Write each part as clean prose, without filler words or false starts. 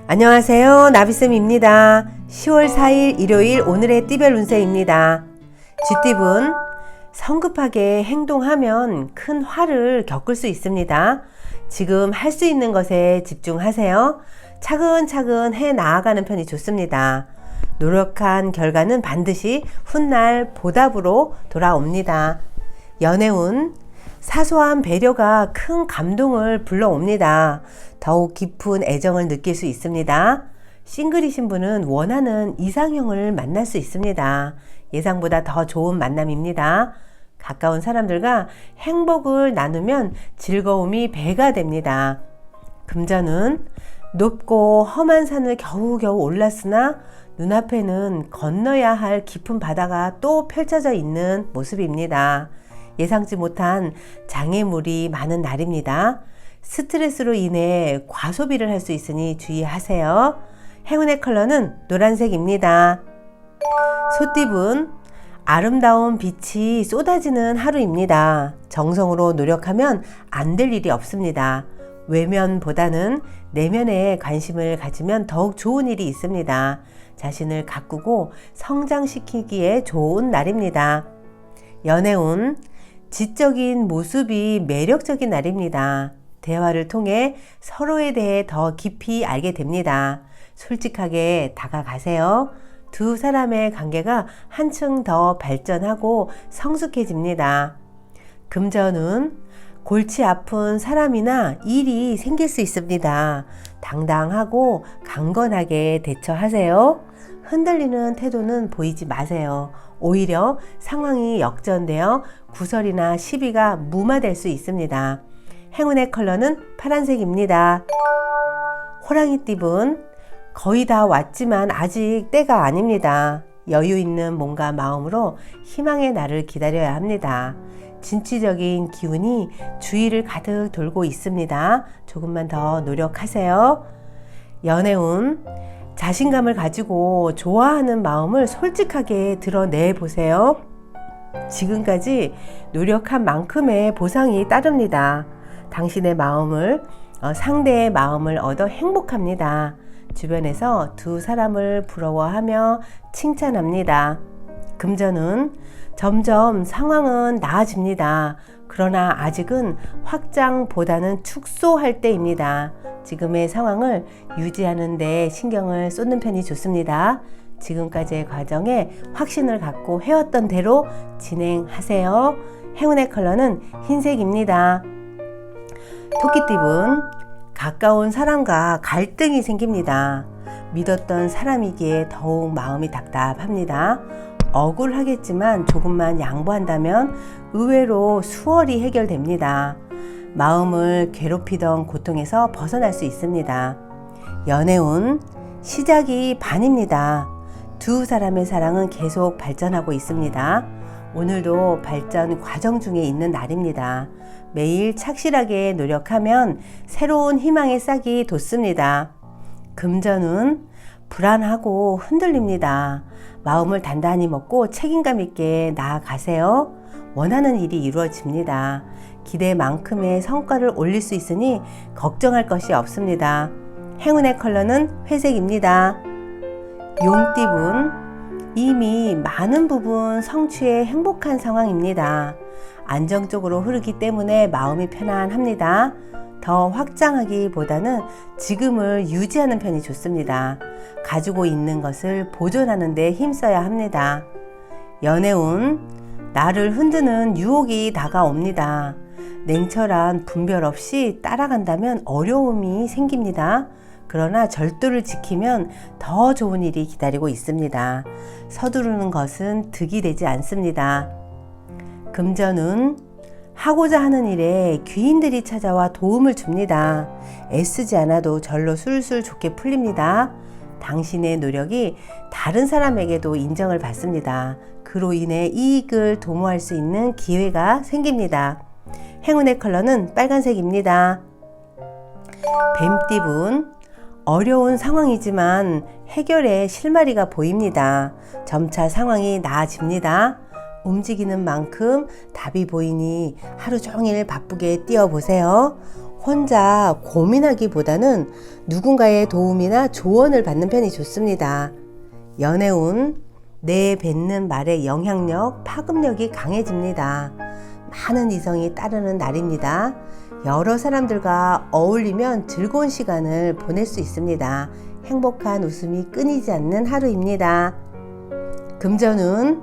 안녕하세요. 나비쌤입니다. 10월 4일 일요일 오늘의 띠별 운세입니다. 쥐띠분, 성급하게 행동하면 큰 화를 겪을 수 있습니다. 지금 할 수 있는 것에 집중하세요. 차근차근 해 나아가는 편이 좋습니다. 노력한 결과는 반드시 훗날 보답으로 돌아옵니다. 연애운, 사소한 배려가 큰 감동을 불러옵니다. 더욱 깊은 애정을 느낄 수 있습니다. 싱글이신 분은 원하는 이상형을 만날 수 있습니다. 예상보다 더 좋은 만남입니다. 가까운 사람들과 행복을 나누면 즐거움이 배가 됩니다. 금전은 높고 험한 산을 겨우겨우 올랐으나 눈앞에는 건너야 할 깊은 바다가 또 펼쳐져 있는 모습입니다. 예상치 못한 장애물이 많은 날입니다. 스트레스로 인해 과소비를 할 수 있으니 주의하세요. 행운의 컬러는 노란색입니다. 소띠분, 아름다운 빛이 쏟아지는 하루입니다. 정성으로 노력하면 안 될 일이 없습니다. 외면보다는 내면에 관심을 가지면 더욱 좋은 일이 있습니다. 자신을 가꾸고 성장시키기에 좋은 날입니다. 연애운, 지적인 모습이 매력적인 날입니다. 대화를 통해 서로에 대해 더 깊이 알게 됩니다. 솔직하게 다가가세요. 두 사람의 관계가 한층 더 발전하고 성숙해집니다. 금전은 골치 아픈 사람이나 일이 생길 수 있습니다. 당당하고 강건하게 대처하세요. 흔들리는 태도는 보이지 마세요. 오히려 상황이 역전되어 구설이나 시비가 무마될 수 있습니다. 행운의 컬러는 파란색입니다. 호랑이띠분, 거의 다 왔지만 아직 때가 아닙니다. 여유 있는 몸과 마음으로 희망의 날을 기다려야 합니다. 진취적인 기운이 주위를 가득 돌고 있습니다. 조금만 더 노력하세요. 연애운, 자신감을 가지고 좋아하는 마음을 솔직하게 드러내 보세요. 지금까지 노력한 만큼의 보상이 따릅니다. 당신의 마음을, 상대의 마음을 얻어 행복합니다. 주변에서 두 사람을 부러워하며 칭찬합니다. 금전은 점점 상황은 나아집니다. 그러나 아직은 확장보다는 축소할 때입니다. 지금의 상황을 유지하는 데 신경을 쏟는 편이 좋습니다. 지금까지의 과정에 확신을 갖고 해왔던 대로 진행하세요. 행운의 컬러는 흰색입니다. 토끼띠분, 가까운 사람과 갈등이 생깁니다. 믿었던 사람이기에 더욱 마음이 답답합니다. 억울하겠지만 조금만 양보한다면 의외로 수월히 해결됩니다. 마음을 괴롭히던 고통에서 벗어날 수 있습니다. 연애운, 시작이 반입니다. 두 사람의 사랑은 계속 발전하고 있습니다. 오늘도 발전 과정 중에 있는 날입니다. 매일 착실하게 노력하면 새로운 희망의 싹이 돋습니다. 금전은 불안하고 흔들립니다. 마음을 단단히 먹고 책임감 있게 나아가세요. 원하는 일이 이루어집니다. 기대만큼의 성과를 올릴 수 있으니 걱정할 것이 없습니다. 행운의 컬러는 회색입니다. 용띠분, 이미 많은 부분 성취해 행복한 상황입니다. 안정적으로 흐르기 때문에 마음이 편안합니다. 더 확장하기보다는 지금을 유지하는 편이 좋습니다. 가지고 있는 것을 보존하는 데 힘써야 합니다. 연애운, 나를 흔드는 유혹이 다가옵니다. 냉철한 분별 없이 따라간다면 어려움이 생깁니다. 그러나 절도를 지키면 더 좋은 일이 기다리고 있습니다. 서두르는 것은 득이 되지 않습니다. 금전은 하고자 하는 일에 귀인들이 찾아와 도움을 줍니다. 애쓰지 않아도 절로 술술 좋게 풀립니다. 당신의 노력이 다른 사람에게도 인정을 받습니다. 그로 인해 이익을 도모할 수 있는 기회가 생깁니다. 행운의 컬러는 빨간색입니다. 뱀띠분, 어려운 상황이지만 해결의 실마리가 보입니다. 점차 상황이 나아집니다. 움직이는 만큼 답이 보이니 하루 종일 바쁘게 뛰어보세요. 혼자 고민하기보다는 누군가의 도움이나 조언을 받는 편이 좋습니다. 연애운, 내뱉는 말의 영향력, 파급력이 강해집니다. 많은 이성이 따르는 날입니다. 여러 사람들과 어울리면 즐거운 시간을 보낼 수 있습니다. 행복한 웃음이 끊이지 않는 하루입니다. 금전운,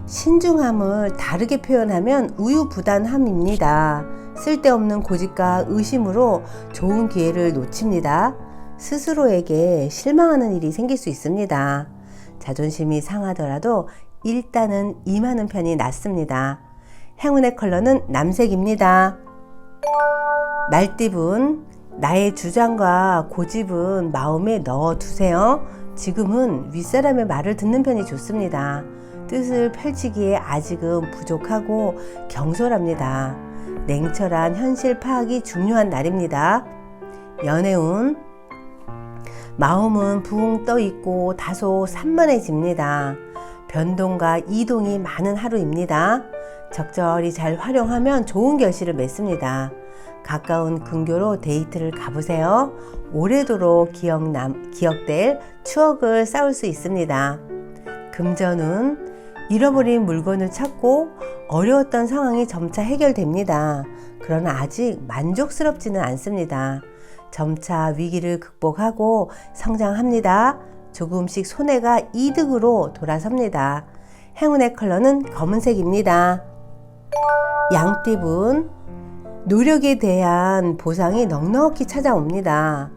신중함을 다르게 표현하면 우유부단함입니다. 쓸데없는 고집과 의심으로 좋은 기회를 놓칩니다. 스스로에게 실망하는 일이 생길 수 있습니다. 자존심이 상하더라도 일단은 임하는 편이 낫습니다. 행운의 컬러는 남색입니다. 말띠분, 나의 주장과 고집은 마음에 넣어두세요. 지금은 윗사람의 말을 듣는 편이 좋습니다. 뜻을 펼치기에 아직은 부족하고 경솔합니다. 냉철한 현실 파악이 중요한 날입니다. 연애운, 마음은 붕 떠있고 다소 산만해집니다. 변동과 이동이 많은 하루입니다. 적절히 잘 활용하면 좋은 결실을 맺습니다. 가까운 근교로 데이트를 가보세요. 오래도록 기억될 추억을 쌓을 수 있습니다. 금전운, 잃어버린 물건을 찾고 어려웠던 상황이 점차 해결됩니다. 그러나 아직 만족스럽지는 않습니다. 점차 위기를 극복하고 성장합니다. 조금씩 손해가 이득으로 돌아섭니다. 행운의 컬러는 검은색입니다. 양띠분, 노력에 대한 보상이 넉넉히 찾아옵니다.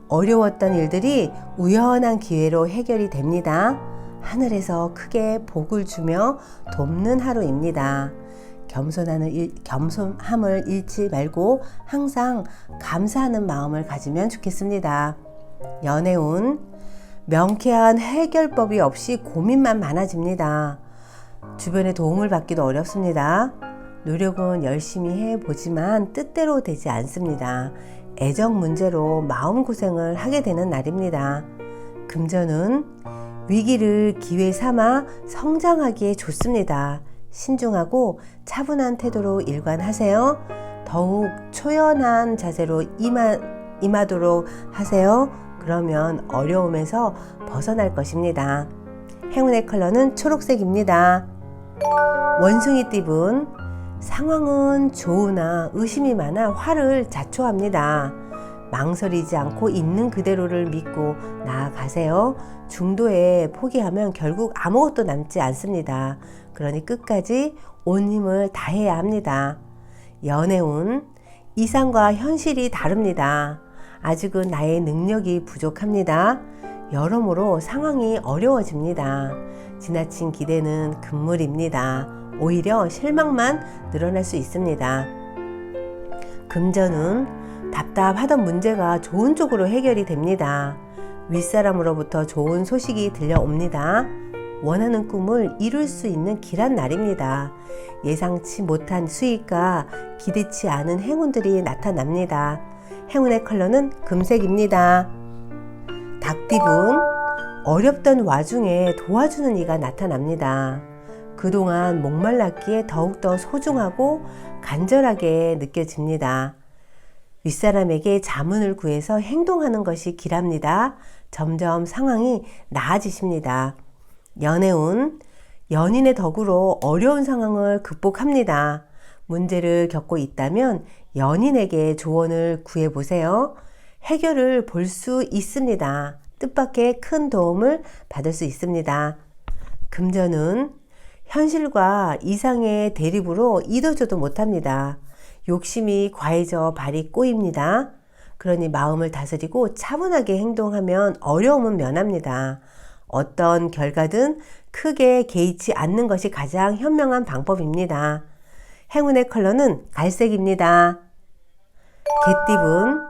어려웠던 일들이 우연한 기회로 해결이 됩니다. 하늘에서 크게 복을 주며 돕는 하루입니다. 겸손함을 잃지 말고 항상 감사하는 마음을 가지면 좋겠습니다. 연애운, 명쾌한 해결법이 없이 고민만 많아집니다. 주변의 도움을 받기도 어렵습니다. 노력은 열심히 해보지만 뜻대로 되지 않습니다. 애정 문제로 마음고생을 하게 되는 날입니다. 금전은 위기를 기회 삼아 성장하기에 좋습니다. 신중하고 차분한 태도로 일관하세요. 더욱 초연한 자세로 임하도록 하세요. 그러면 어려움에서 벗어날 것입니다. 행운의 컬러는 초록색입니다. 원숭이띠분, 상황은 좋으나 의심이 많아 화를 자초합니다. 망설이지 않고 있는 그대로를 믿고 나아가세요. 중도에 포기하면 결국 아무것도 남지 않습니다. 그러니 끝까지 온 힘을 다해야 합니다. 연애운, 이상과 현실이 다릅니다. 아직은 나의 능력이 부족합니다. 여러모로 상황이 어려워집니다. 지나친 기대는 금물입니다. 오히려 실망만 늘어날 수 있습니다. 금전은 답답하던 문제가 좋은 쪽으로 해결이 됩니다. 윗사람으로부터 좋은 소식이 들려옵니다. 원하는 꿈을 이룰 수 있는 길한 날입니다. 예상치 못한 수익과 기대치 않은 행운들이 나타납니다. 행운의 컬러는 금색입니다. 닭띠분, 어렵던 와중에 도와주는 이가 나타납니다. 그동안 목말랐기에 더욱더 소중하고 간절하게 느껴집니다. 윗사람에게 자문을 구해서 행동하는 것이 길합니다. 점점 상황이 나아지십니다. 연애운, 연인의 덕으로 어려운 상황을 극복합니다. 문제를 겪고 있다면 연인에게 조언을 구해보세요. 해결을 볼 수 있습니다. 뜻밖의 큰 도움을 받을 수 있습니다. 금전은 현실과 이상의 대립으로 이도저도 못합니다. 욕심이 과해져 발이 꼬입니다. 그러니 마음을 다스리고 차분하게 행동하면 어려움은 면합니다. 어떤 결과든 크게 개의치 않는 것이 가장 현명한 방법입니다. 행운의 컬러는 갈색입니다. 개띠분,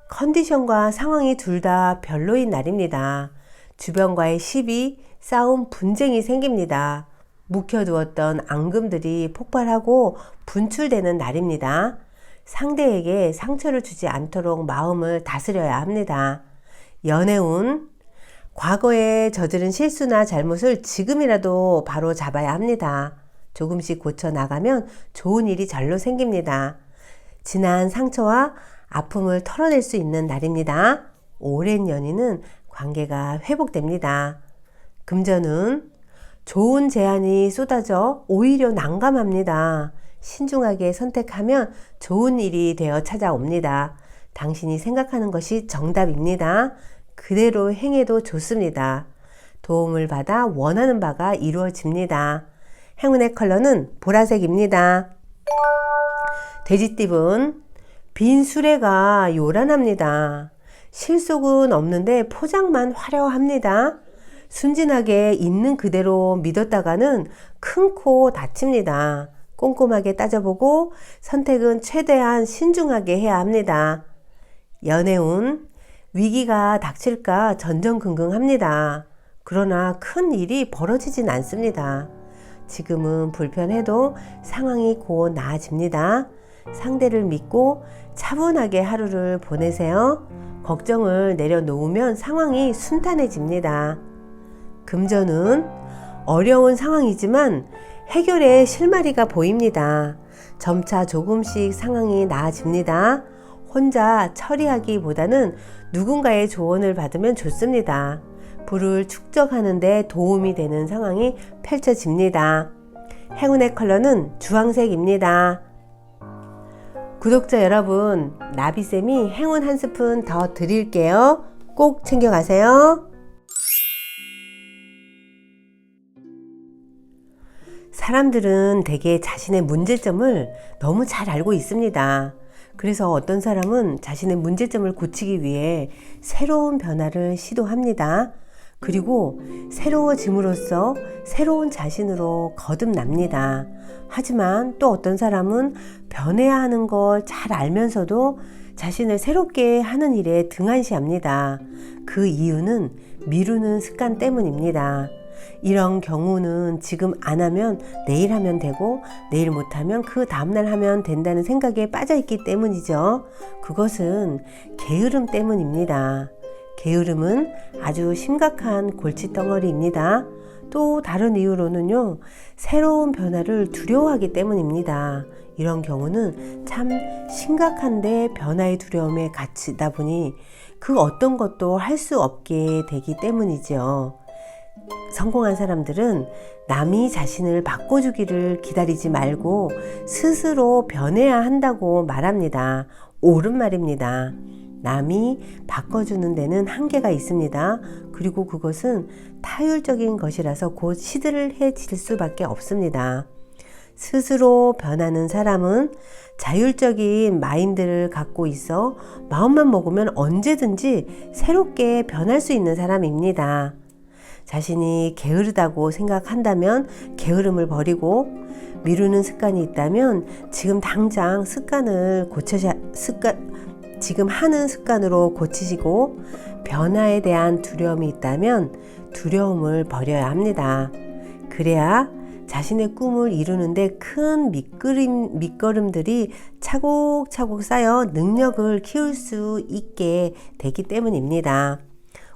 컨디션과 상황이 둘 다 별로인 날입니다. 주변과의 시비, 싸움, 분쟁이 생깁니다. 묵혀두었던 앙금들이 폭발하고 분출되는 날입니다. 상대에게 상처를 주지 않도록 마음을 다스려야 합니다. 연애운, 과거에 저지른 실수나 잘못을 지금이라도 바로 잡아야 합니다. 조금씩 고쳐 나가면 좋은 일이 절로 생깁니다. 지난 상처와 아픔을 털어낼 수 있는 날입니다. 오랜 연인은 관계가 회복됩니다. 금전운, 좋은 제안이 쏟아져 오히려 난감합니다. 신중하게 선택하면 좋은 일이 되어 찾아옵니다. 당신이 생각하는 것이 정답입니다. 그대로 행해도 좋습니다. 도움을 받아 원하는 바가 이루어집니다. 행운의 컬러는 보라색입니다. 돼지띠분, 빈 수레가 요란합니다. 실속은 없는데 포장만 화려합니다. 순진하게 있는 그대로 믿었다가는 큰 코 다칩니다. 꼼꼼하게 따져보고 선택은 최대한 신중하게 해야 합니다. 연애운, 위기가 닥칠까 전전긍긍합니다. 그러나 큰 일이 벌어지진 않습니다. 지금은 불편해도 상황이 곧 나아집니다. 상대를 믿고 차분하게 하루를 보내세요. 걱정을 내려놓으면 상황이 순탄해집니다. 금전은 어려운 상황이지만 해결의 실마리가 보입니다. 점차 조금씩 상황이 나아집니다. 혼자 처리하기보다는 누군가의 조언을 받으면 좋습니다. 부를 축적하는 데 도움이 되는 상황이 펼쳐집니다. 행운의 컬러는 주황색입니다. 구독자 여러분, 나비쌤이 행운 한 스푼 더 드릴게요. 꼭 챙겨가세요. 사람들은 대개 자신의 문제점을 너무 잘 알고 있습니다. 그래서 어떤 사람은 자신의 문제점을 고치기 위해 새로운 변화를 시도합니다. 그리고 새로워짐으로써 새로운 자신으로 거듭납니다. 하지만 또 어떤 사람은 변해야 하는 걸 잘 알면서도 자신을 새롭게 하는 일에 등한시합니다. 그 이유는 미루는 습관 때문입니다. 이런 경우는 지금 안 하면 내일 하면 되고 내일 못하면 그 다음날 하면 된다는 생각에 빠져있기 때문이죠. 그것은 게으름 때문입니다. 게으름은 아주 심각한 골칫덩어리입니다. 또 다른 이유로는요, 새로운 변화를 두려워하기 때문입니다. 이런 경우는 참 심각한데 변화의 두려움에 갇히다 보니 그 어떤 것도 할 수 없게 되기 때문이죠. 성공한 사람들은 남이 자신을 바꿔주기를 기다리지 말고 스스로 변해야 한다고 말합니다. 옳은 말입니다. 남이 바꿔주는 데는 한계가 있습니다. 그리고 그것은 타율적인 것이라서 곧 시들해질 수밖에 없습니다. 스스로 변하는 사람은 자율적인 마인드를 갖고 있어 마음만 먹으면 언제든지 새롭게 변할 수 있는 사람입니다. 자신이 게으르다고 생각한다면 게으름을 버리고, 미루는 습관이 있다면 지금 당장 지금 하는 습관으로 고치시고, 변화에 대한 두려움이 있다면 두려움을 버려야 합니다. 그래야 자신의 꿈을 이루는데 큰 밑거름들이 차곡차곡 쌓여 능력을 키울 수 있게 되기 때문입니다.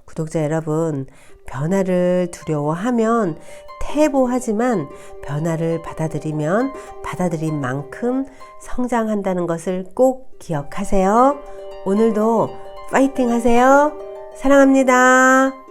구독자 여러분, 변화를 두려워하면 퇴보하지만 변화를 받아들이면 받아들인 만큼 성장한다는 것을 꼭 기억하세요. 오늘도 파이팅 하세요. 사랑합니다.